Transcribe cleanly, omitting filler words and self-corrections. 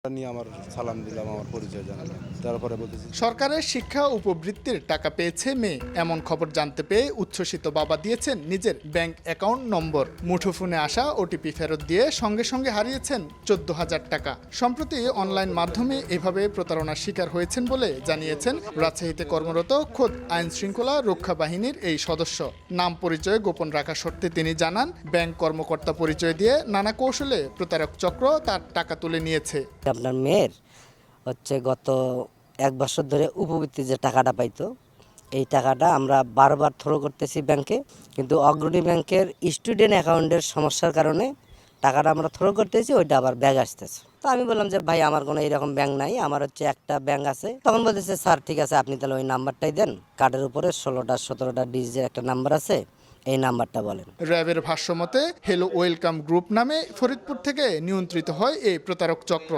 নিয়ে আমার সালাম দিলাম, আমার পরিচয় জানালাম, তারপরে বলতেছি সরকারের শিক্ষা উপবৃত্তির টাকা পেয়েছে মেয়ে, এমন খবর জানতে পেয়ে উচ্ছ্বসিত বাবা দিয়েছেন নিজের ব্যাংক অ্যাকাউন্ট নম্বর। মুঠোফোনে আসা ওটিপি ফেরত দিয়ে সঙ্গে সঙ্গে হারিয়েছেন 14,000 টাকা। সম্প্রতি অনলাইন মাধ্যমে এভাবে প্রতারণার শিকার হয়েছেন বলে জানিয়েছেন রাজশাহীতে কর্মরত খোদ আইন শৃঙ্খলা রক্ষা বাহিনীর এই সদস্য। নাম পরিচয় গোপন রাখা সত্ত্বে তিনি জানান, ব্যাংক কর্মকর্তা পরিচয় দিয়ে নানা কৌশলে প্রতারক চক্র তার টাকা তুলে নিয়েছে। আপনার মেয়ের গত 1 বছর ধরে উপবৃত্তি যে টাকাটা পাইতো, এই টাকাটা আমরা বারবার থ্রো করতেছি ব্যাংকে, কিন্তু অগ্রণী ব্যাংকের স্টুডেন্ট অ্যাকাউন্টের সমস্যার কারণে টাকাটা আমরা থ্রো করতেছি, ওইটা আবার ব্যাগ আসতেছে। তো আমি বললাম যে ভাই, আমার কোনো এরকম ব্যাংক নাই, আমার একটা ব্যাংক আছে। তখন বলতেছে, স্যার ঠিক আছে, আপনি তাহলে ওই নাম্বারটাই দেন, কার্ডের উপরে 16টা 17টা ডিজিটের একটা নাম্বার আছে, এই নাম্বারটা বলেন। র্যাবের ভাষ্যমতে হেলো ওয়েলকাম গ্রুপ নামে ফরিদপুর থেকে নিয়ন্ত্রিত হয় এই প্রতারক চক্র।